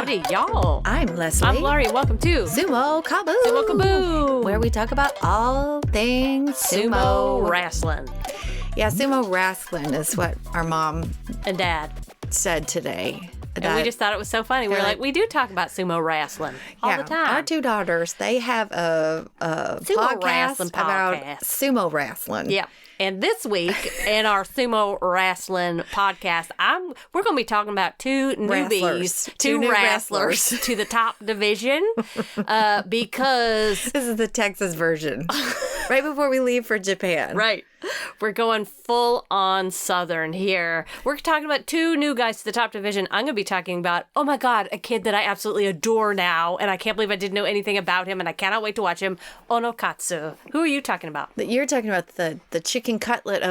Howdy, y'all. I'm Leslie. I'm Laurie. Welcome to Sumo Kaboom. Sumo Kaboom, where we talk about all things sumo wrestling. Yeah, sumo wrestling is what our mom And Dad. said today. And we just thought it was so funny. We were like, we do talk about sumo wrestling all the time. Our two daughters, they have a Sumo wrestling about podcast. sumo wrestling. Yeah. And this week in our sumo wrestling podcast, we're going to be talking about two newbies, two new wrestlers to the top division because... This is the Texas version. Right before we leave for Japan. Right. We're going full on Southern here. We're talking about two new guys to the top division. I'm going to be talking about, oh my God, a kid that I absolutely adore now. And I can't believe I didn't know anything about him. And I cannot wait to watch him. Onokatsu. Who are you talking about? You're talking about the chicken cutlet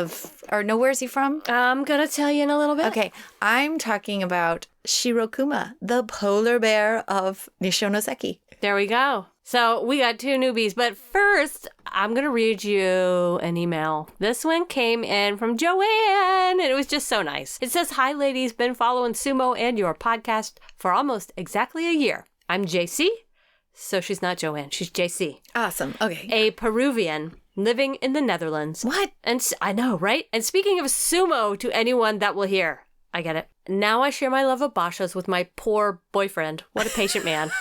where's he from? I'm going to tell you in a little bit. Okay. I'm talking about Shirokuma, the polar bear of Nishonoseki. There we go. So we got two newbies, but first I'm going to read you an email. This one came in from Joanne, and it was just so nice. It says, "Hi ladies, been following Sumo and your podcast for almost exactly a year. I'm JC." So she's not Joanne, she's JC. Awesome. Okay. A Peruvian living in the Netherlands. What? And I know, right? And speaking of sumo to anyone that will hear, I get it. Now I share my love of bashas with my poor boyfriend. What a patient man.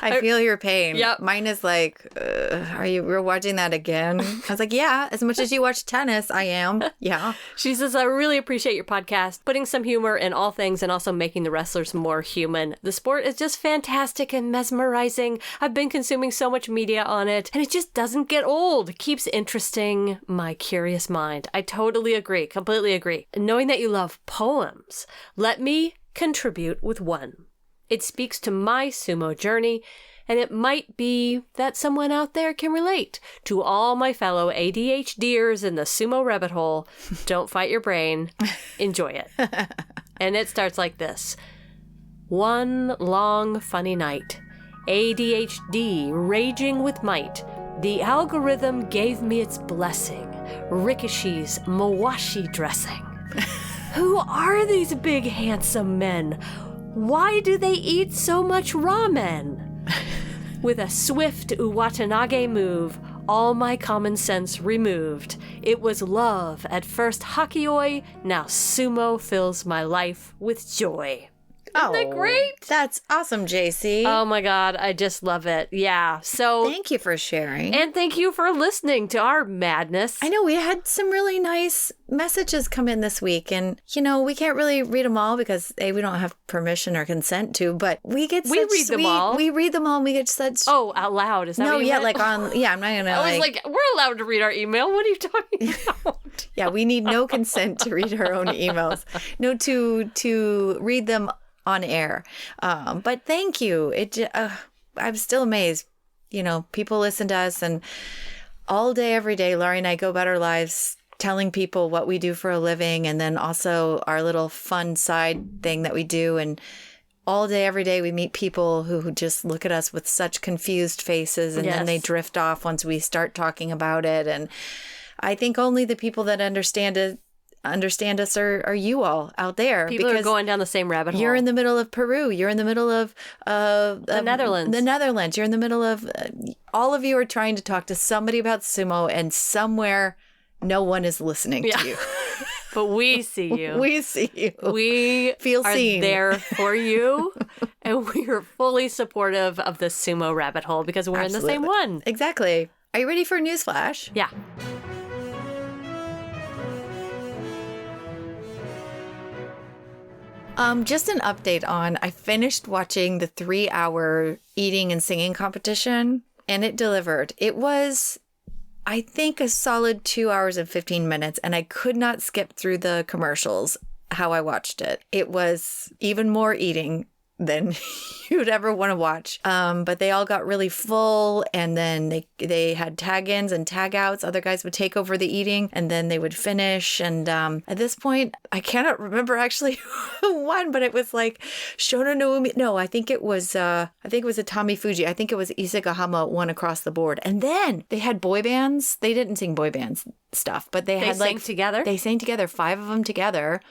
I feel your pain. Yep. Mine is like, we're watching that again? I was like, yeah, as much as you watch tennis, I am. Yeah. She says, "I really appreciate your podcast, putting some humor in all things and also making the wrestlers more human. The sport is just fantastic and mesmerizing. I've been consuming so much media on it, and it just doesn't get old. It keeps interesting my curious mind." I totally agree. Completely agree. Knowing that you love poems, let me contribute with one. It speaks to my sumo journey, and it might be that someone out there can relate. To all my fellow ADHDers in the sumo rabbit hole, don't fight your brain. Enjoy it. And it starts like this. "One long funny night. ADHD raging with might. The algorithm gave me its blessing. Rikishi's mawashi dressing. Who are these big handsome men? Why do they eat so much ramen?" With a swift Uwatanage move, all my common sense removed. It was love at first hakioi, now sumo fills my life with joy. Isn't that great? That's awesome, JC. Oh my God, I just love it. Yeah, so... Thank you for sharing. And thank you for listening to our madness. I know we had some really nice messages come in this week, and we can't really read them all because we don't have permission or consent to, but we get We read them all. We read them all and we get such... Oh, out loud, is that what you meant? I'm not gonna I was like, we're allowed to read our email. What are you talking about? Yeah, we need no consent to read our own emails. No, to read them on air. But thank you. I'm still amazed. People listen to us, and all day, every day, Laurie and I go about our lives telling people what we do for a living, and then also our little fun side thing that we do. And all day, every day, we meet people who just look at us with such confused faces, and then they drift off once we start talking about it. And I think only the people that understand us are you all out there. People are going down the same rabbit hole. You're in the middle of Peru. You're in the middle of the Netherlands. The Netherlands. You're in the middle of all of you are trying to talk to somebody about sumo, and somewhere no one is listening to you. But we see you. We see you. We feel seen. There for you, and we are fully supportive of the sumo rabbit hole because we're in the same one. Exactly. Are you ready for a news flash? Yeah. Just an update on, I finished watching the 3-hour eating and singing competition, and it delivered. It was, I think, a solid 2 hours and 15 minutes, and I could not skip through the commercials how I watched it. It was even more eating than you'd ever want to watch. But they all got really full, and then they had tag-ins and tag-outs. Other guys would take over the eating, and then they would finish. And at this point, I cannot remember actually who won, but it was like Shono Noumi. No, I think it was a Tommy Fuji. I think it was Isagahama won across the board. And then they had boy bands. They didn't sing boy bands stuff, but they had sang together. They sang together, 5 of them together.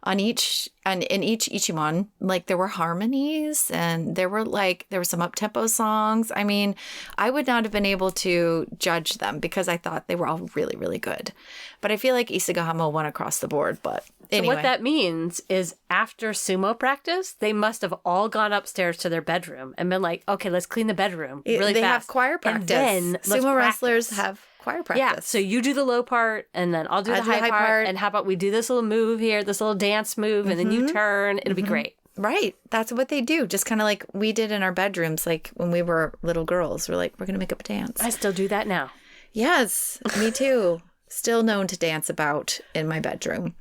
in each Ichimon. Like there were harmonies and there were some up-tempo songs. I mean, I would not have been able to judge them because I thought they were all really, really good. But I feel like Isagahama won across the board. But anyway. So what that means is after sumo practice, they must have all gone upstairs to their bedroom and been like, okay, let's clean the bedroom really they fast. have choir practice. And then sumo wrestlers have choir practice. Yeah, so you do the low part, and then I'll do the high part, and how about we do this little move here, this little dance move, and then you turn. It'll be great. Right. That's what they do. Just kind of like we did in our bedrooms, like when we were little girls. We're like, we're going to make up a dance. I still do that now. Yes, me too. Still known to dance about in my bedroom.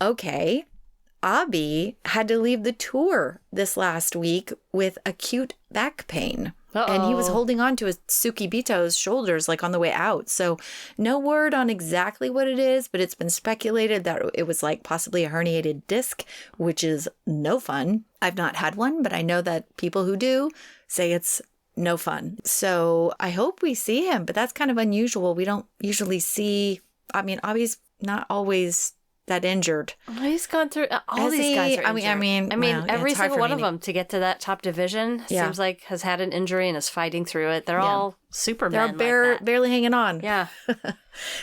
Okay. Abi had to leave the tour this last week with acute back pain. And he was holding on to his Tsukibito's shoulders like on the way out. So no word on exactly what it is, but it's been speculated that it was like possibly a herniated disc, which is no fun. I've not had one, but I know that people who do say it's no fun. So I hope we see him, but that's kind of unusual. We don't usually see, I mean, Abi's not always that injured. Well, he's gone through all these guys are injured. I mean, well, every single one of them to get to that top division seems like has had an injury and is fighting through it. They're all supermen. They're barely hanging on. Yeah.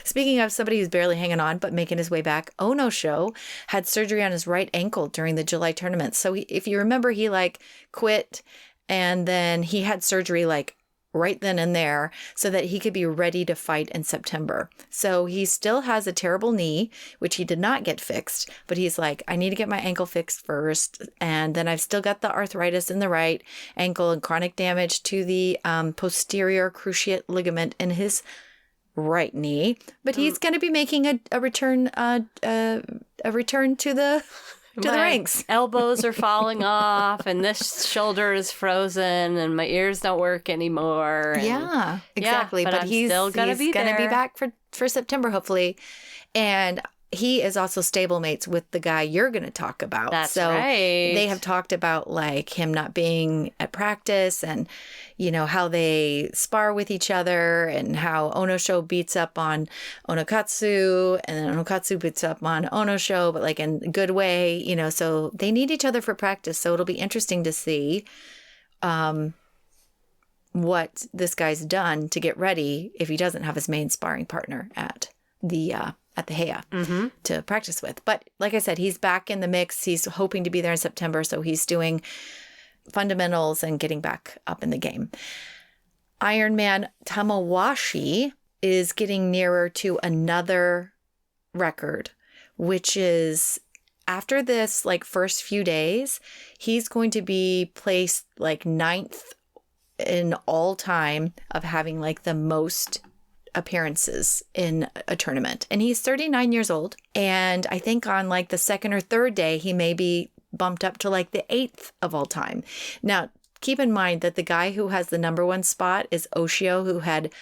Speaking of somebody who's barely hanging on but making his way back, Onosho had surgery on his right ankle during the July tournament. So if you remember, he like quit and then he had surgery like right then and there so that he could be ready to fight in September. So he still has a terrible knee, which he did not get fixed, but he's like, I need to get my ankle fixed first. And then I've still got the arthritis in the right ankle and chronic damage to the posterior cruciate ligament in his right knee. But he's going to be making a return to the to the ranks. Elbows are falling off and this shoulder is frozen and my ears don't work anymore. And yeah, exactly. But he's still going to be back for September, hopefully. And he is also stablemates with the guy you're going to talk about. That's right. They have talked about like him not being at practice and, you know, how they spar with each other and how Onosho beats up on Onokatsu and then Onokatsu beats up on Onosho, but like in a good way, you know, so they need each other for practice. So it'll be interesting to see what this guy's done to get ready if he doesn't have his main sparring partner at the Heya to practice with. But like I said, he's back in the mix. He's hoping to be there in September. So he's doing fundamentals and getting back up in the game. Ironman Tamawashi is getting nearer to another record, which is after this like first few days, he's going to be placed like 9th in all time of having like the most appearances in a tournament. And he's 39 years old. And I think on like the second or third day, he may be bumped up to like the 8th of all time. Now, keep in mind that the guy who has the number one spot is Oshio, who had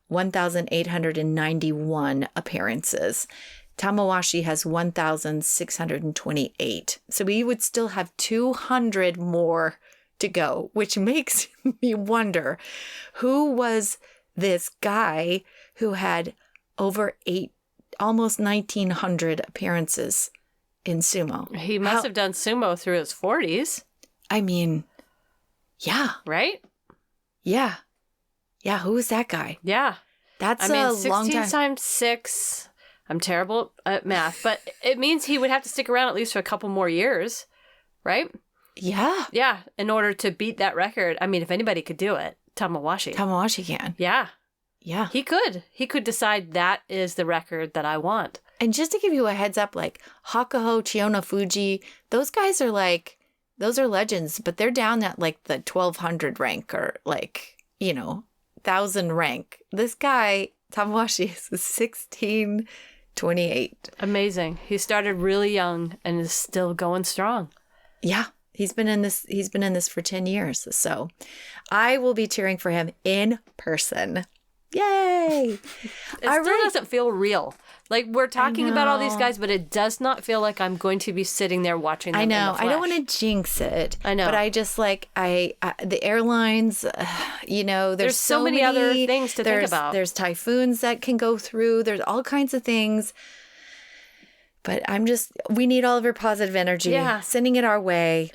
1,891 appearances. Tamawashi has 1,628. So we would still have 200 more to go, which makes me wonder who was this guy who had over almost 1,900 appearances in sumo. He must have done sumo through his 40s. I mean, yeah. Right? Yeah. Yeah, who was that guy? Yeah. That's a long 16 time. times 6. I'm terrible at math, but it means he would have to stick around at least for a couple more years, right? Yeah. Yeah, in order to beat that record. I mean, if anybody could do it, Tamawashi. Tamawashi can. Yeah. Yeah. He could. He could decide that is the record that I want. And just to give you a heads up, like Hakuho, Chiyono Fuji, those guys are like, those are legends, but they're down at like the 1,200 rank or like, 1,000 rank. This guy, Tamawashi, is 1628. Amazing. He started really young and is still going strong. Yeah. He's been in this for 10 years. So I will be cheering for him in person. Yay! It still doesn't feel real. Like we're talking about all these guys, but it does not feel like I'm going to be sitting there watching them. I know. In the flesh. I don't want to jinx it. I know. But I just like, the airlines, there's so many other things to think about. There's typhoons that can go through. There's all kinds of things. But we need all of your positive energy. Yeah. Sending it our way.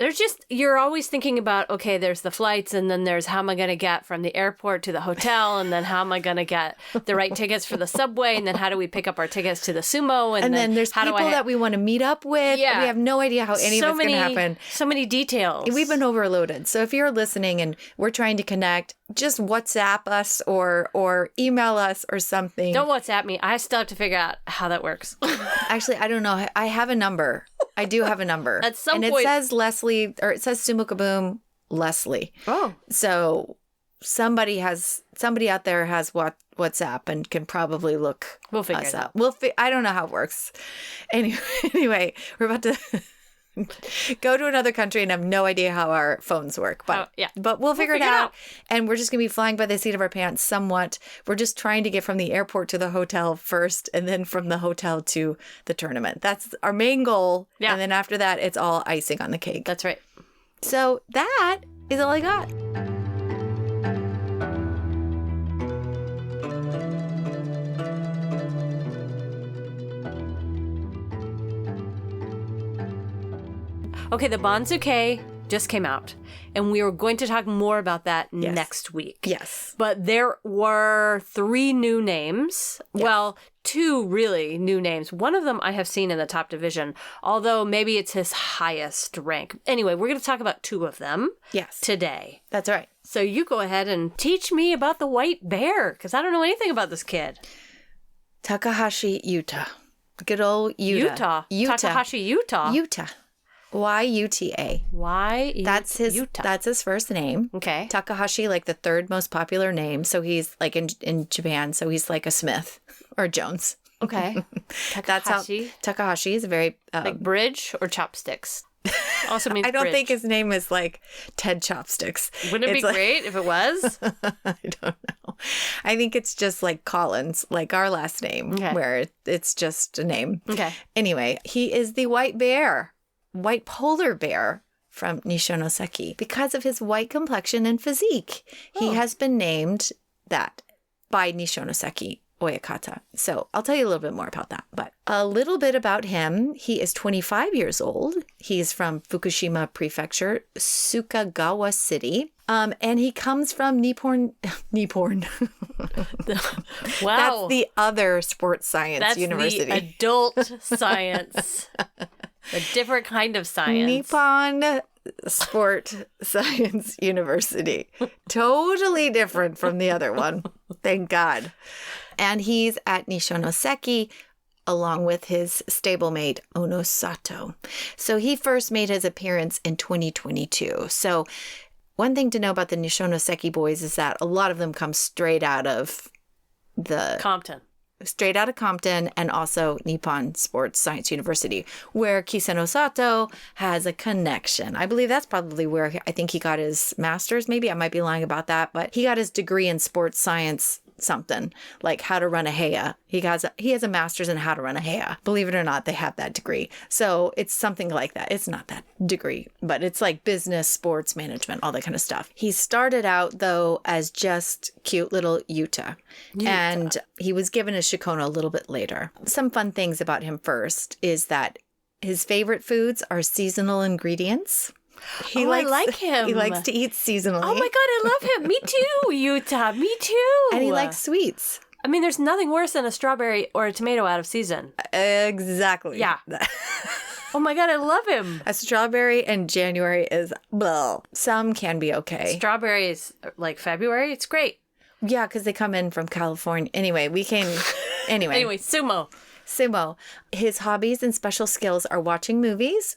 You're always thinking about, okay, there's the flights, and then there's how am I going to get from the airport to the hotel, and then how am I going to get the right tickets for the subway, and then how do we pick up our tickets to the Sumo, And then there's people that we want to meet up with. Yeah. We have no idea how any of it's going to happen. So many details. We've been overloaded. So if you're listening and we're trying to connect, just WhatsApp us or email us or something. Don't WhatsApp me. I still have to figure out how that works. Actually, I don't know. I have a number. I do have a number. At some point. And it says Leslie, or it says Sumo Kaboom Leslie. Oh. So somebody out there has WhatsApp and can probably look We'll figure us it out. I don't know how it works. Anyway, we're about to go to another country and have no idea how our phones work. But but we'll figure it out. And we're just going to be flying by the seat of our pants somewhat. We're just trying to get from the airport to the hotel first, and then from the hotel to the tournament. That's our main goal. Yeah. And then after that, it's all icing on the cake. That's right. So that is all I got. Okay, the Banzuke just came out, and we were going to talk more about that next week. Yes. But there were 3 new names. Yes. Well, 2 really new names. One of them I have seen in the top division, although maybe it's his highest rank. Anyway, we're going to talk about 2 of them today. That's right. So you go ahead and teach me about the white bear, because I don't know anything about this kid. Takahashi Yuta. Good old Yuta. Takahashi Yuta. Yuta. Y-U-T-A. That's his first name. Okay. Takahashi, like the 3rd most popular name. So he's like in Japan. So he's like a Smith or Jones. Okay. That's how Takahashi is a very like bridge or chopsticks. Also means I don't bridge. think his name is like Ted Chopsticks. Wouldn't it be great if it was? I don't know. I think it's just like Collins, like our last name, where it's just a name. Okay. Anyway, he is the white polar bear from Nishonoseki. Because of his white complexion and physique, he has been named that by Nishonoseki Oyakata. So I'll tell you a little bit more about that. But a little bit about him. He is 25 years old. He's from Fukushima Prefecture, Sukagawa City. And he comes from Nippon. Wow. That's the other sports science university. That's the adult science. A different kind of science. Nippon Sport Science University. Totally different from the other one. Thank God. And he's at Nishonoseki along with his stablemate Onosato. So he first made his appearance in 2022. So one thing to know about the Nishonoseki boys is that a lot of them come straight out of Compton. Straight out of Compton, and also Nippon Sports Science University, where Kiseno Sato has a connection. I believe that's probably where I think he got his master's. Maybe I might be lying about that, but he got his degree in sports science something, like how to run a heya. He has a master's in how to run a heya. Believe it or not, they have that degree. So it's something like that. It's not that degree, but it's like business, sports management, all that kind of stuff. He started out, though, as just cute little Yuta. And he was given a shikono a little bit later. Some fun things about him first is that his favorite foods are seasonal ingredients. I like him. He likes to eat seasonally. Oh my God, I love him. Me too, Yuta. Me too. And he likes sweets. I mean, there's nothing worse than a strawberry or a tomato out of season. Exactly. Yeah. Oh my God, I love him. A strawberry in January is, well, some can be okay. Strawberries like February, it's great. Yeah, because they come in from California. Anyway, Anyway, Sumo. His hobbies and special skills are watching movies.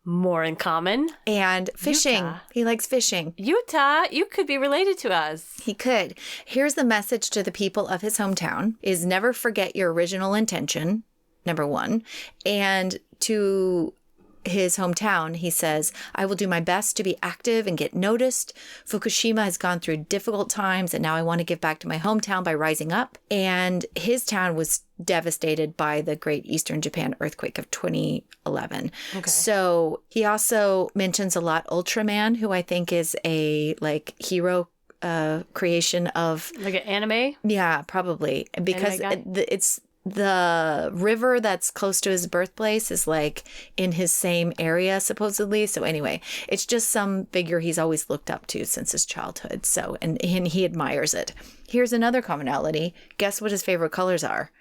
More in common. And fishing. Yuta. He likes fishing. Yuta, you could be related to us. He could. Here's the message to the people of his hometown is never forget your original intention, number 1. And to his hometown, he says, I will do my best to be active and get noticed. Fukushima has gone through difficult times, and now I want to give back to my hometown by rising up. And his town was devastated by the Great Eastern Japan earthquake of 2011. Okay. So he also mentions a lot Ultraman, who I think is a hero creation of like an anime. Yeah, probably, because it's the river that's close to his birthplace is like in his same area, supposedly. So anyway, it's just some figure he's always looked up to since his childhood. So, and he admires it. Here's another commonality. Guess what his favorite colors are?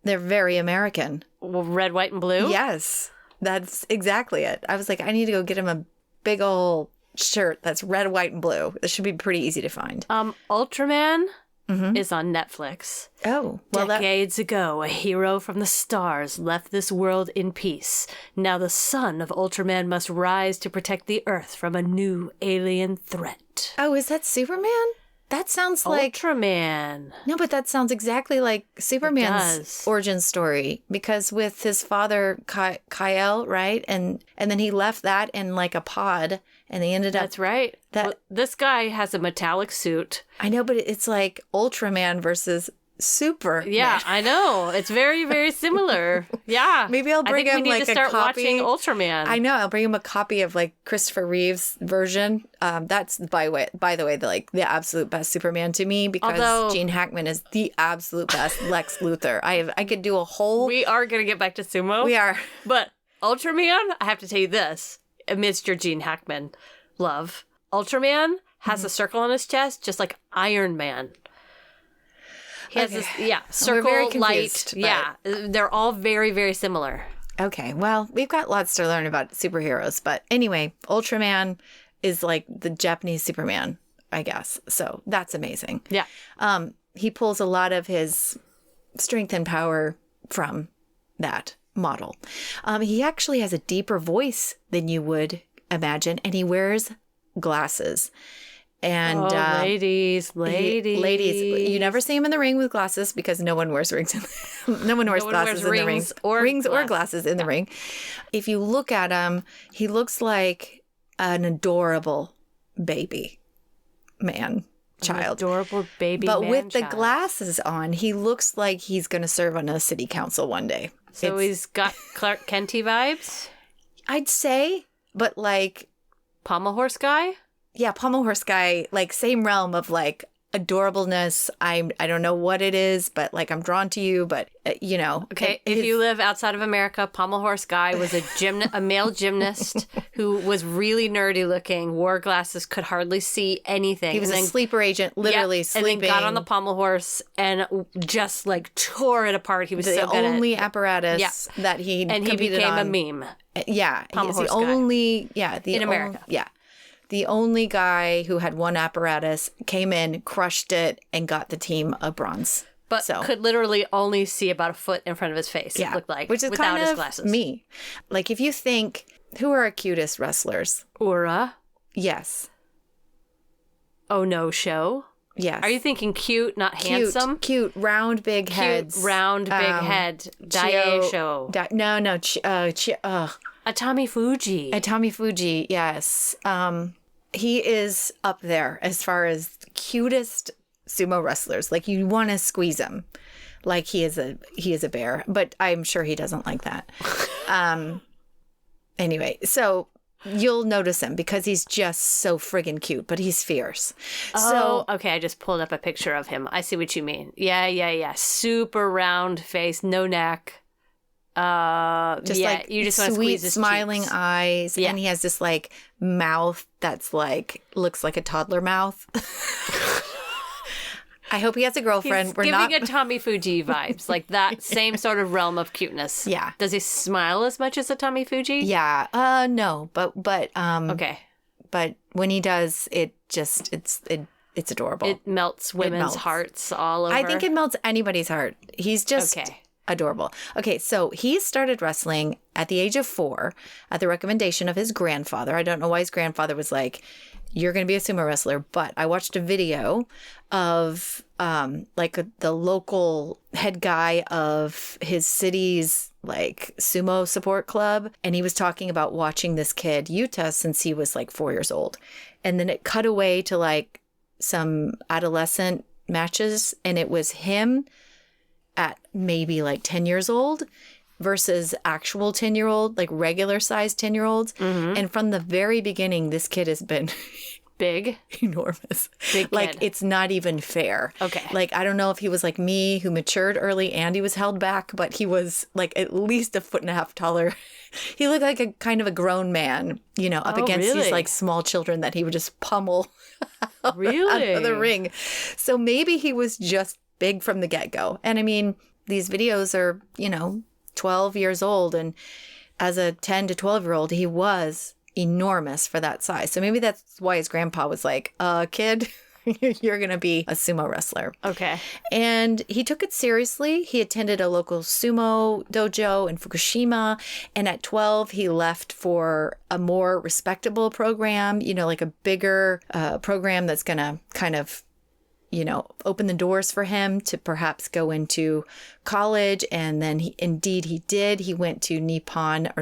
They're very American. Well, red, white, and blue? Yes, that's exactly it. I was like, I need to go get him a big old shirt that's red, white, and blue. This should be pretty easy to find. Ultraman is on Netflix. Oh, well, Decades ago, a hero from the stars left this world in peace. Now the son of Ultraman must rise to protect the Earth from a new alien threat. Oh, is that Superman? That sounds like Ultraman. No, but that sounds exactly like Superman's origin story, because with his father Kyle, right? And then he left that in like a pod, and they ended up. That's right. Well, this guy has a metallic suit. I know, but it's like Ultraman versus Super. Yeah, I know. It's very, very similar. Yeah. Maybe I'll bring him like a copy. We need to start watching Ultraman. I know. I'll bring him a copy of like Christopher Reeve's version. That's by the way, the absolute best Superman to me, because Gene Hackman is the absolute best Lex Luthor. I could do a whole. We are going to get back to Sumo. We are. But Ultraman, I have to tell you this, amidst your Gene Hackman love, Ultraman has a circle on his chest, just like Iron Man. He has this, circle, light. But... Yeah, they're all very, very similar. Okay, well, we've got lots to learn about superheroes. But anyway, Ultraman is like the Japanese Superman, I guess. So that's amazing. Yeah. He pulls a lot of his strength and power from that model. He actually has a deeper voice than you would imagine, and he wears glasses. And ladies, you never see him in the ring with glasses, because no one wears rings. No one wears glasses in the ring. Rings or glasses in the ring. If you look at him, he looks like an adorable baby child. Adorable baby But man with the child. glasses on, he looks like he's going to serve on a city council one day. So he's got Clark Kenty vibes? I'd say, but like... Pommel horse guy? Yeah, pommel horse guy, like same realm of like adorableness. I don't know what it is, but like I'm drawn to you, but you know. Okay, if you live outside of America, pommel horse guy was a male gymnast who was really nerdy looking, wore glasses, could hardly see anything. He was a sleeper agent, literally sleeping. And then got on the pommel horse and just like tore it apart. He was the only apparatus that he and he became a meme. Yeah, he's the only in America. The only guy who had one apparatus, came in, crushed it, and got the team a bronze. But could literally only see about a foot in front of his face, it looked like, which is without kind his of glasses. Me. Like, if you think, who are our cutest wrestlers? Ura? Yes. Oh, no show? Yes. Are you thinking cute, not handsome? Cute, round, big heads. Round, big head. Daie show. No. Atami Fuji. Atami Fuji, yes. He is up there as far as cutest sumo wrestlers. Like, you want to squeeze him. Like he is a bear, but I'm sure he doesn't like that. Anyway, so you'll notice him because he's just so friggin' cute, but he's fierce. Oh, okay. I just pulled up a picture of him. I see what you mean. Yeah. Super round face, no neck. Just like you just sweet, squeeze his smiling cheeks. eyes, and he has this like mouth that's like looks like a toddler mouth. I hope he has a girlfriend. He's giving a Tommy Fuji vibes, like that same sort of realm of cuteness. Yeah. Does he smile as much as a Tommy Fuji? Yeah. No, but okay. But when he does, it's adorable. It melts women's hearts all over. I think it melts anybody's heart. He's just adorable. Okay, so he started wrestling at the age of 4 at the recommendation of his grandfather. I don't know why his grandfather was like, you're going to be a sumo wrestler, but I watched a video of the local head guy of his city's like sumo support club, and he was talking about watching this kid Yuta since he was like 4 years old. And then it cut away to like some adolescent matches, and it was him at maybe like 10 years old versus actual 10-year-old, like regular sized 10-year-olds. Mm-hmm. And from the very beginning, this kid has been Big? Enormous. Big Like, kid. it's not even fair. Okay. Like, I don't know if he was like me, who matured early and he was held back, but he was like at least 1.5 feet taller. He looked like a kind of a grown man, you know, up against these really? like small children that he would just pummel Really? out of the ring. So maybe he was just big from the get-go. And I mean, these videos are, you know, 12 years old. And as a 10 to 12-year-old, he was enormous for that size. So maybe that's why his grandpa was like, kid, you're going to be a sumo wrestler. Okay. And he took it seriously. He attended a local sumo dojo in Fukushima. And at 12, he left for a more respectable program, you know, like a bigger program that's going to kind of, you know, open the doors for him to perhaps go into college. And then he did. He went to Nippon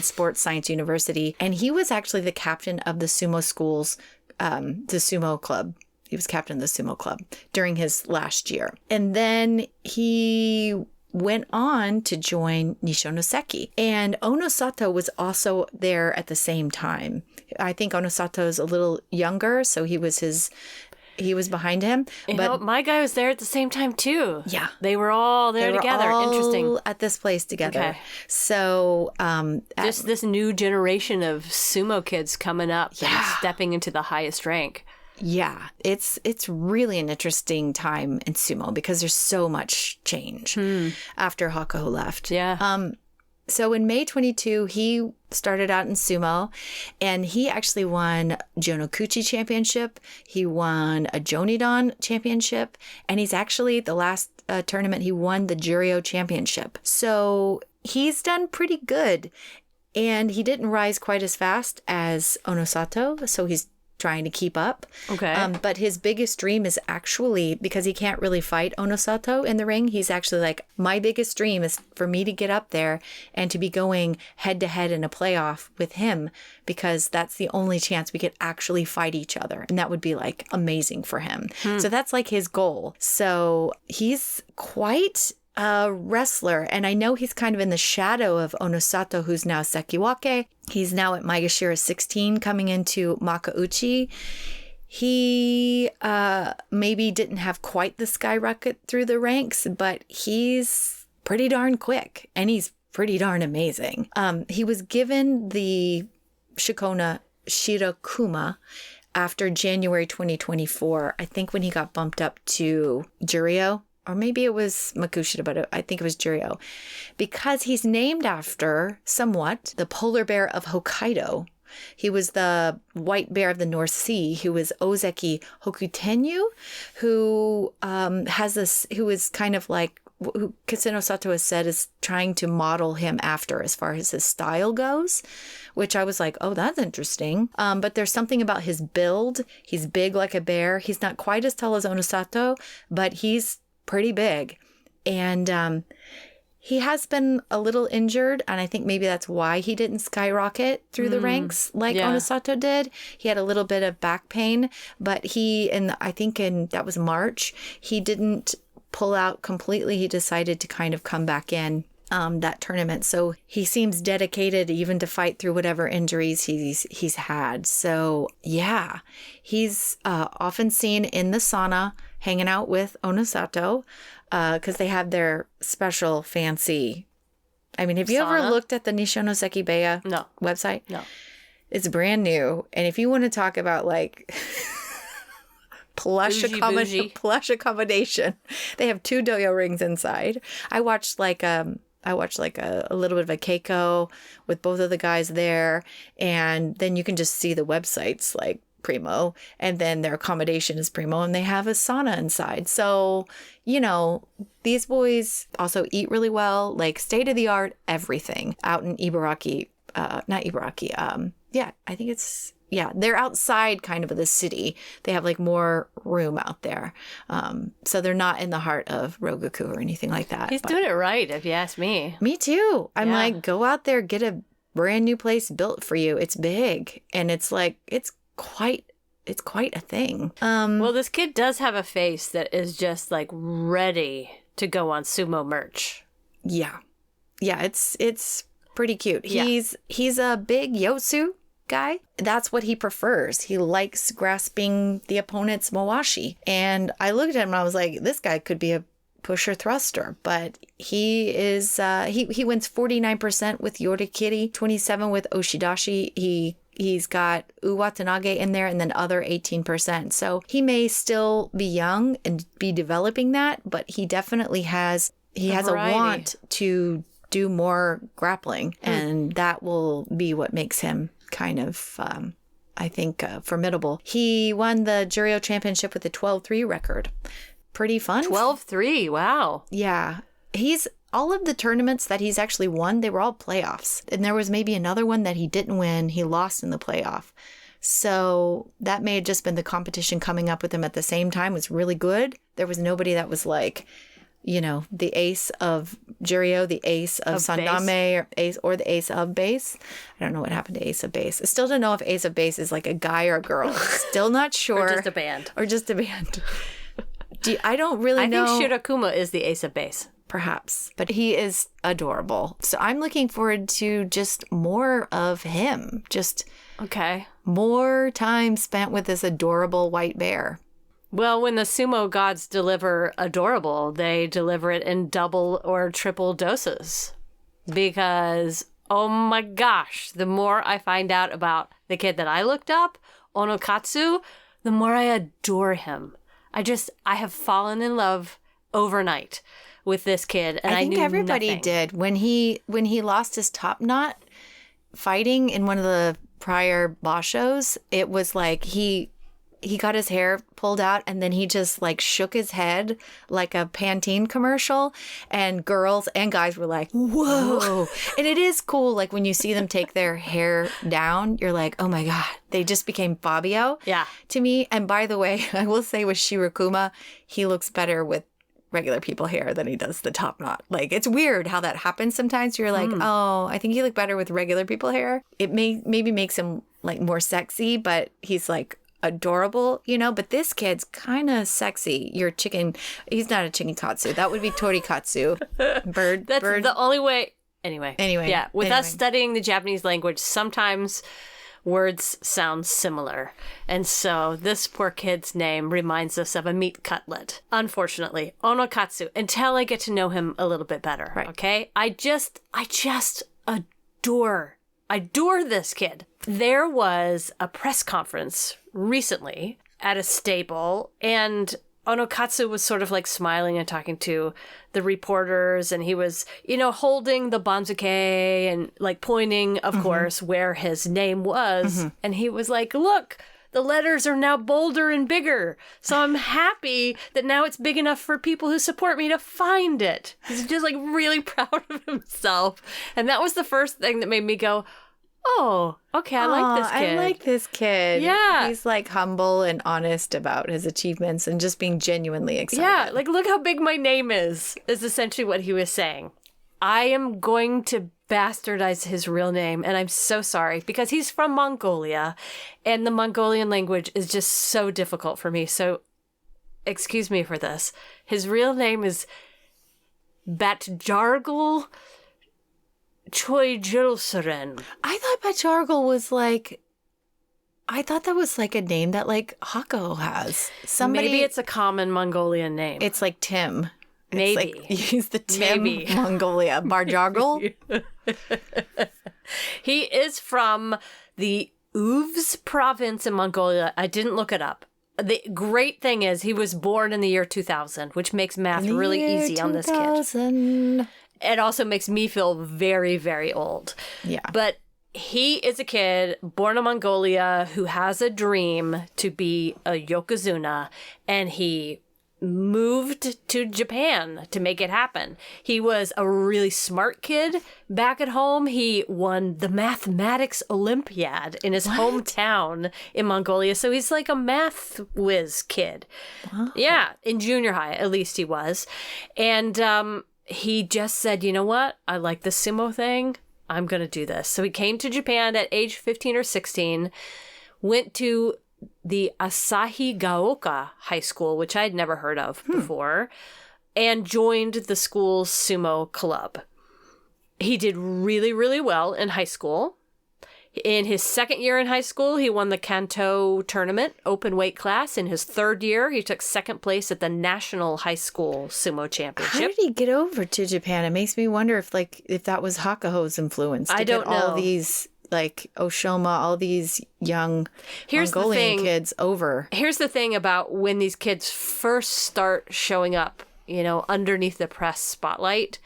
Sports Science University. And he was actually the captain of the sumo school's the sumo club. He was captain of the sumo club during his last year. And then he went on to join Nishonoseki. And Onosato was also there at the same time. I think Onosato's a little younger, so he was behind him. You know, my guy was there at the same time too. Yeah. They were all there together. All Interesting. at this place together. Okay. So This new generation of sumo kids coming up and stepping into the highest rank. yeah, it's really an interesting time in sumo because there's so much change after Hakuho left. Yeah. So in May 22, he started out in sumo, and he actually won Jonokuchi Championship. He won a Jonidan Championship, and he's actually, the last tournament, he won the Juryo Championship. So he's done pretty good, and he didn't rise quite as fast as Onosato, so he's trying to keep up. Okay. But his biggest dream is actually, because he can't really fight Onosato in the ring, he's actually like, my biggest dream is for me to get up there and to be going head to head in a playoff with him, because that's the only chance we could actually fight each other. And that would be like amazing for him. So that's like his goal. So he's quite a wrestler. And I know he's kind of in the shadow of Onosato, who's now Sekiwake. He's now at Maegashira 16, coming into Makauchi. He maybe didn't have quite the skyrocket through the ranks, but he's pretty darn quick and he's pretty darn amazing. He was given the Shirokuma after January 2024, I think, when he got bumped up to Juryo. Or maybe it was Makushita, but I think it was Juryo, because he's named after, somewhat, the polar bear of Hokkaido. He was the white bear of the North Sea, who was Ozeki Hokutenyu, who who is kind of like, who Kasuno Sato has said is trying to model him after as far as his style goes, which I was like, oh, that's interesting. But there's something about his build. He's big like a bear. He's not quite as tall as Onosato, but he's pretty big. And he has been a little injured, and I think maybe that's why he didn't skyrocket through the ranks like Onosato did. He had a little bit of back pain, but that was March, he didn't pull out completely. He decided to kind of come back in that tournament. So he seems dedicated even to fight through whatever injuries he's had. So yeah, he's often seen in the sauna hanging out with Onosato, because they have their special fancy. I mean, have you ever looked at the Nishonoseki Beya website? No. It's brand new. And if you want to talk about like plush accommodation, they have 2 doyo rings inside. I watched like a little bit of a Keiko with both of the guys there. And then you can just see the websites like primo, and then their accommodation is primo, and they have a sauna inside. So, you know, these boys also eat really well, like state of the art, everything out in Ibaraki, they're outside kind of the city. They have like more room out there. So they're not in the heart of Rogaku or anything like that. He's doing it right, if you ask me. Me too. I'm like, go out there, get a brand new place built for you. It's big. And it's like, it's quite a thing. Well, this kid does have a face that is just like ready to go on sumo merch. Yeah. Yeah, it's pretty cute. He's a big Yotsu guy. That's what he prefers. He likes grasping the opponent's mawashi. And I looked at him and I was like, this guy could be a pusher thruster, but he is he wins 49% with Yorikiri, 27 with Oshidashi. He's got Uwatanage in there and then other 18%. So he may still be young and be developing that, but he definitely has a want to do more grappling, and that will be what makes him kind of I think formidable. He won the Juryo Championship with a 12-3 record. Pretty fun. 12-3. Wow. Yeah. All of the tournaments that he's actually won, they were all playoffs. And there was maybe another one that he didn't win. He lost in the playoff. So that may have just been the competition coming up with him at the same time was really good. There was nobody that was like, the ace of Juryo, the ace of Sandame, or the ace of base. I don't know what happened to ace of base. I still don't know if ace of base is like a guy or a girl. Still not sure. Or just a band. I don't really know. I think Shirokuma is the ace of base. Perhaps. But he is adorable. So I'm looking forward to just more of him. Just more time spent with this adorable white bear. Well, when the sumo gods deliver adorable, they deliver it in double or triple doses. Because, oh my gosh, the more I find out about the kid that I looked up, Onokatsu, the more I adore him. I have fallen in love overnight with this kid, and I think everybody nothing. did when he lost his top knot fighting in one of the prior bashos. It was like he got his hair pulled out and then he just like shook his head like a Pantene commercial, and girls and guys were like, whoa. And it is cool, like when you see them take their hair down, you're like, oh my God, they just became Fabio to me. And by the way, I will say with Shirokuma, he looks better with regular people hair than he does the top knot. Like, it's weird how that happens sometimes. You're like, oh, I think he looked better with regular people hair. It maybe makes him like more sexy, but he's like adorable, but this kid's kind of sexy. He's not a chicken katsu. That would be torikatsu. Bird. That's the only way. Anyway. Yeah. With us studying the Japanese language, sometimes words sound similar. And so this poor kid's name reminds us of a meat cutlet. Unfortunately, Onokatsu, until I get to know him a little bit better. Right. Okay? I just adore this kid. There was a press conference recently at a stable, and Onokatsu was sort of like smiling and talking to the reporters, and he was, holding the banzuke and like pointing, of course, where his name was. And he was like, look, the letters are now bolder and bigger. So I'm happy that now it's big enough for people who support me to find it. He's just like really proud of himself. And that was the first thing that made me go, oh, okay, I like this kid. I like this kid. Yeah. He's like humble and honest about his achievements and just being genuinely excited. Yeah, like look how big my name is essentially what he was saying. I am going to bastardize his real name, and I'm so sorry because he's from Mongolia, and the Mongolian language is just so difficult for me. So excuse me for this. His real name is Batjargal Choijilseren. I thought Batjargal was like, I thought that was like a name that like Hako has. Maybe it's a common Mongolian name. It's like Tim. Maybe. Like, he's the Tim Mongolia. Barjargal? He is from the Uvs province in Mongolia. I didn't look it up. The great thing is he was born in the year 2000, which makes math really easy on this kid. It also makes me feel very, very old. Yeah. But he is a kid born in Mongolia who has a dream to be a yokozuna, and he moved to Japan to make it happen. He was a really smart kid back at home. He won the mathematics Olympiad in his hometown in Mongolia. So he's like a math whiz kid. Wow. Yeah, in junior high, at least he was. And he just said, you know what? I like the sumo thing. I'm going to do this. So he came to Japan at age 15 or 16, went to the Asahigaoka High School, which I'd never heard of before, and joined the school's sumo club. He did really, really well in high school. In his second year in high school, he won the Kanto tournament open weight class. In his third year, he took second place at the National High School Sumo Championship. How did he get over to Japan? It makes me wonder if that was Hakuho's influence. I don't know. All these like Oshoma, all these young Mongolian kids over. Here's the thing about when these kids first start showing up, underneath the press spotlight.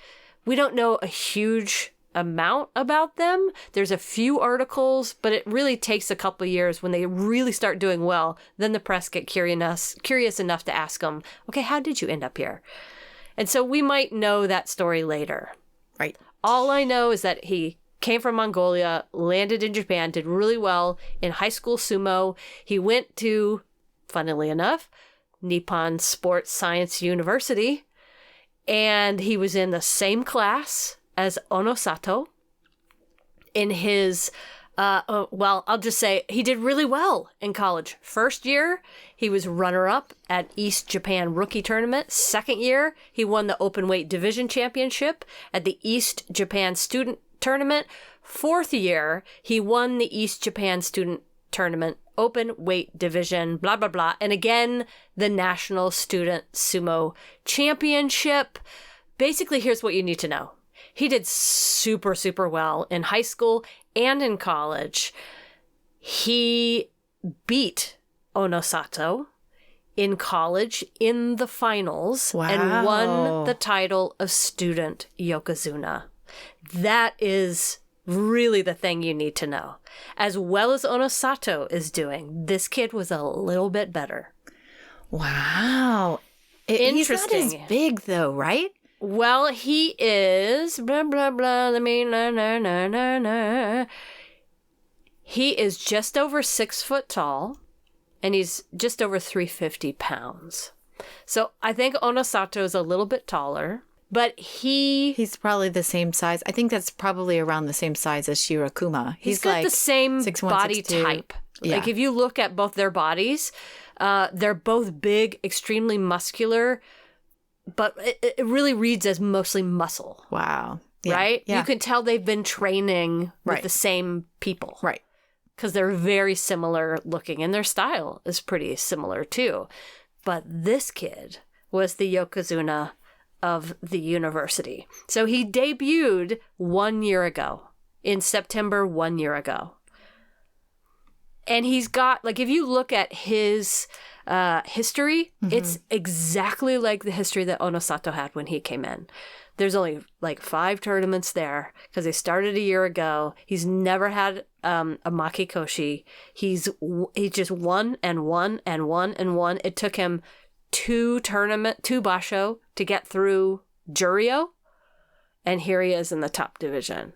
We don't know a huge amount about them. There's a few articles, but it really takes a couple of years when they really start doing well. Then the press get curious enough to ask them, okay, how did you end up here? And so we might know that story later. Right. All I know is that he came from Mongolia, landed in Japan, did really well in high school sumo. He went to, funnily enough, Nippon Sports Science University, and he was in the same class as Onosato. In his, I'll just say he did really well in college. First year, he was runner-up at East Japan Rookie Tournament. Second year, he won the Openweight Division Championship at the East Japan Student Tournament. Fourth year, he won the East Japan Student Tournament Open Weight Division, blah, blah, blah. And again, the National Student Sumo Championship. Basically, here's what you need to know. He did super, super well in high school and in college. He beat Onosato in college in the finals and won the title of Student Yokozuna. That is really the thing you need to know. As well as Onosato is doing, this kid was a little bit better. Wow. He's not as big, though, right? Well, he is, blah, blah, blah, He is just over 6 foot tall, and he's just over 350 pounds. So I think Onosato is a little bit taller, but he's probably the same size. I think that's probably around the same size as Shirokuma. He's got like the same 6'1", body 6'2". Type. Yeah. Like if you look at both their bodies, they're both big, extremely muscular, but it really reads as mostly muscle. Wow. Yeah. Right? Yeah. You can tell they've been training with the same people. Right. Because they're very similar looking, and their style is pretty similar too. But this kid was the Yokozuna of the university. So he debuted 1 year ago, in September 1 year ago. And he's got, like, if you look at his history, it's exactly like the history that Onosato had when he came in. There's only like 5 tournaments there because they started a year ago. He's never had a makikoshi. He just won and won and won and won. It took him 2 basho to get through Juryo, and here he is in the top division,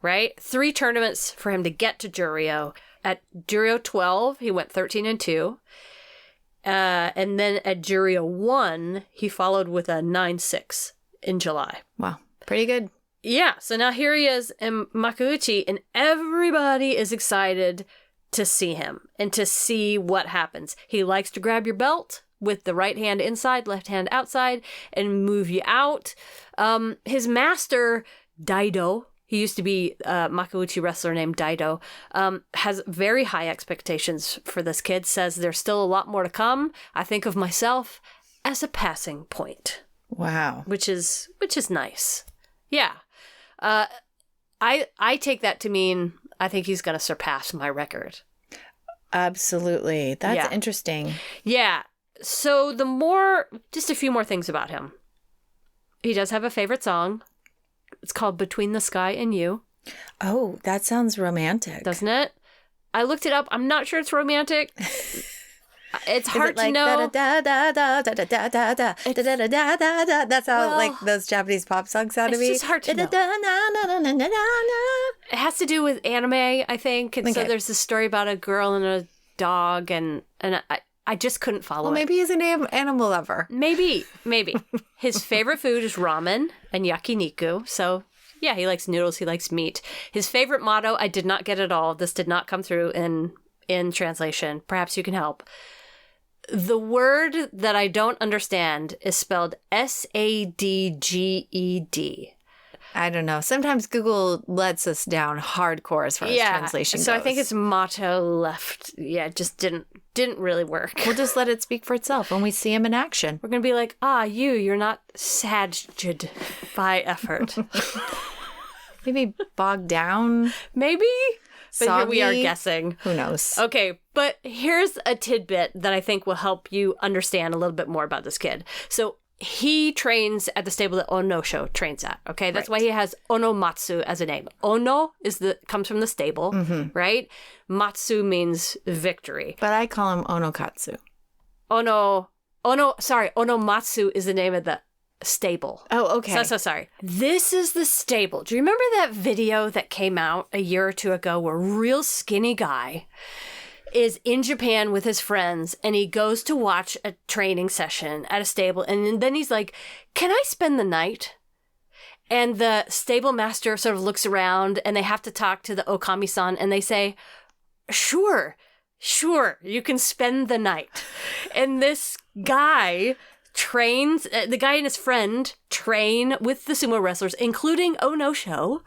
right? 3 tournaments for him to get to Juryo. At Juryo 12, he went 13-2. And then at Juryo 1, he followed with a 9-6 in July. Wow. Pretty good. Yeah. So now here he is in Makuuchi, and everybody is excited to see him and to see what happens. He likes to grab your belt with the right hand inside, left hand outside, and move you out. His master, Daido, he used to be a Makuuchi wrestler named Daido, has very high expectations for this kid, says there's still a lot more to come. I think of myself as a passing point. Wow. Which is nice. Yeah. I take that to mean I think he's going to surpass my record. Absolutely. That's interesting. Yeah. So just a few more things about him. He does have a favorite song. It's called Between the Sky and You. Oh, that sounds romantic. Doesn't it? I looked it up. I'm not sure it's romantic. It's hard to know. That's how like those Japanese pop songs sound to me. It's just hard to know. It has to do with anime, I think. And so there's this story about a girl and a dog, and I just couldn't follow it. Maybe he's an animal lover. Maybe. His favorite food is ramen and yakiniku. So, yeah, he likes noodles. He likes meat. His favorite motto, I did not get at all. This did not come through in translation. Perhaps you can help. The word that I don't understand is spelled Sadged. I don't know. Sometimes Google lets us down hardcore as far as translation goes. So I think its motto left, just didn't really work. We'll just let it speak for itself when we see him in action. We're going to be like, you're not sadged by effort. Maybe bogged down. Maybe. But Soggy. Here we are guessing. Who knows? Okay, but here's a tidbit that I think will help you understand a little bit more about this kid. So he trains at the stable that Onosho trains at. Okay, that's why he has Onomatsu as a name. Ono comes from the stable, right? Matsu means victory. But I call him Onokatsu. Onomatsu is the name of the stable. Oh, okay. So sorry. This is the stable. Do you remember that video that came out a year or two ago where a real skinny guy is in Japan with his friends and he goes to watch a training session at a stable and then he's like, "Can I spend the night?" And the stable master sort of looks around and they have to talk to the Okami-san and they say, Sure, you can spend the night." And this guy trains, the guy and his friend train with the sumo wrestlers, including Onosho,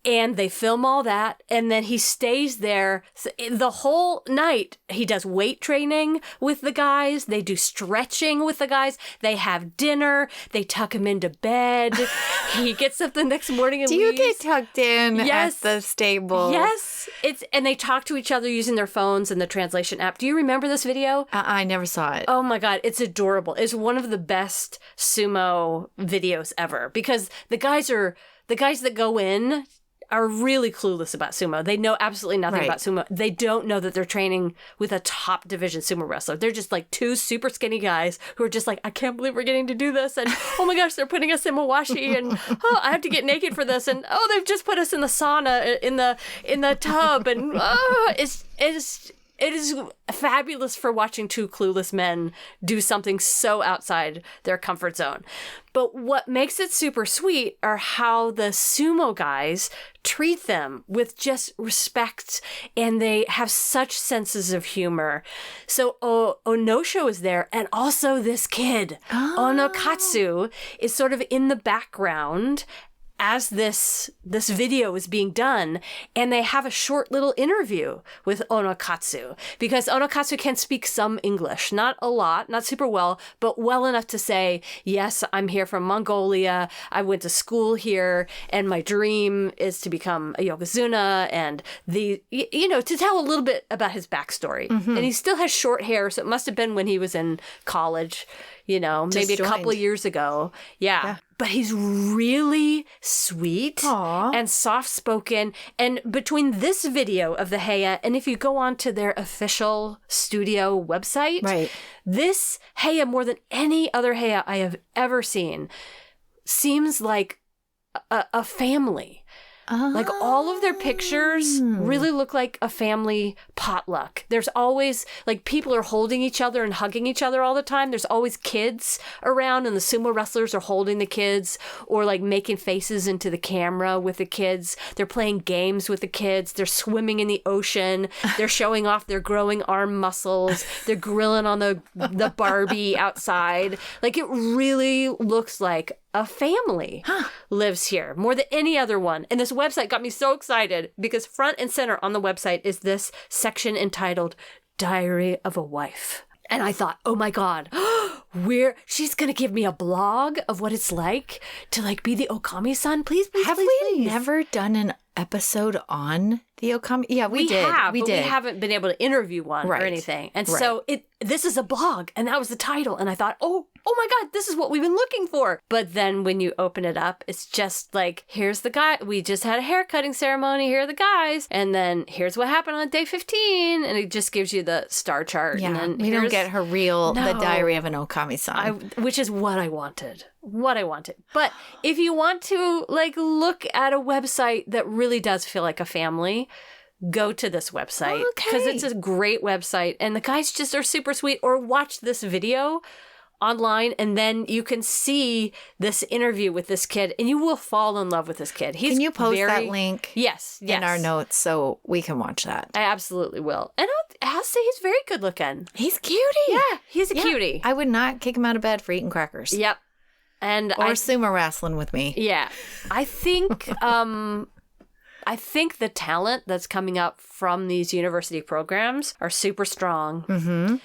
and they film all that, and then he stays there the whole night. He does weight training with the guys, they do stretching with the guys, they have dinner, they tuck him into bed, he gets up the next morning and Do leaves. you get tucked in Yes. at the stable? Yes. And they talk to each other using their phones and the translation app. Do you remember this video? I never saw it. Oh my God, it's adorable. It's one of the best sumo videos ever because the guys that go in are really clueless about sumo. They know absolutely nothing about sumo. They don't know that they're training with a top division sumo wrestler. They're just like two super skinny guys who are just like, I can't believe we're getting to do this. And oh my gosh, they're putting us in Mawashi and I have to get naked for this. And they've just put us in the sauna in the tub. And it is fabulous for watching two clueless men do something so outside their comfort zone. But what makes it super sweet are how the sumo guys treat them with just respect, and they have such senses of humor. So Onosho is there, and also this kid, Onokatsu, is sort of in the background as this video is being done, and they have a short little interview with Onokatsu because Onokatsu can speak some English, not a lot, not super well, but well enough to say, yes, I'm here from Mongolia, I went to school here, and my dream is to become a yokozuna, and to tell a little bit about his backstory. And he still has short hair, so it must have been when he was in college, maybe a couple of years ago. Yeah. But he's really sweet and soft-spoken. And between this video of the Heya, and if you go on to their official studio website, this Heya, more than any other Heya I have ever seen, seems like a family. Like all of their pictures really look like a family potluck. There's always like people are holding each other and hugging each other all the time. There's always kids around and the sumo wrestlers are holding the kids or like making faces into the camera with the kids. They're playing games with the kids. They're swimming in the ocean. They're showing off their growing arm muscles. They're grilling on the Barbie outside. Like it really looks like a family lives here more than any other one. And this website got me so excited because front and center on the website is this section entitled Diary of a Wife. And I thought, oh my God, she's going to give me a blog of what it's like to like be the Okami-san. Please. Have we never done an episode on the Okami? Yeah, we did. We haven't been able to interview one or anything. And so this is a blog, and that was the title. And I thought, oh my God, this is what we've been looking for. But then when you open it up, it's just like, here's the guy. We just had a haircutting ceremony. Here are the guys. And then here's what happened on day 15. And it just gives you the star chart. Yeah, and then we don't get the diary of an Okami-san. Which is what I wanted. But if you want to like look at a website that really does feel like a family, go to this website because it's a great website and the guys just are super sweet. Or watch this video online and then you can see this interview with this kid and you will fall in love with this kid. Can you post that link? Yes. In our notes so we can watch that. I absolutely will. And I'll say he's very good looking. He's cutie. Yeah, he's a cutie. I would not kick him out of bed for eating crackers. Yep. And Or sumo wrestling with me. Yeah. I think the talent that's coming up from these university programs are super strong. Mm-hmm.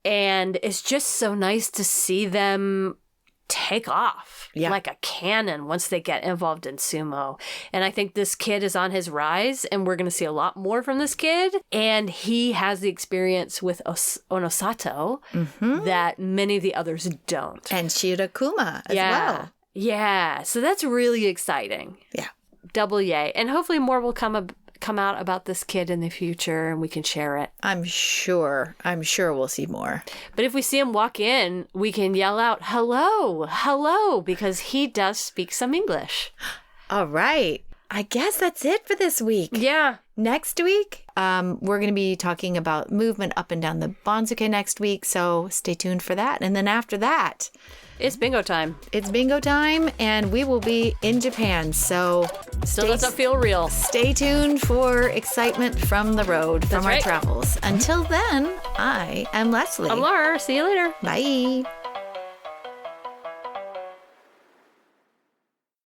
And it's just so nice to see them take off like a cannon once they get involved in sumo. And I think this kid is on his rise, and we're going to see a lot more from this kid. And he has the experience with Onosato that many of the others don't. And Shirokuma as well. Yeah. So that's really exciting. Yeah. Double yay. And hopefully more will come out about this kid in the future, and we can share it. I'm sure we'll see more. But if we see him walk in, we can yell out, hello, because he does speak some English. All right. I guess that's it for this week. Yeah. Next week, we're going to be talking about movement up and down the Banzuke next week, so stay tuned for that. And then after that, it's bingo time. It's bingo time, and we will be in Japan, so still doesn't feel real. Stay tuned for excitement from the road, from our travels. Until then, I am Leslie. I'm Laura. See you later. Bye.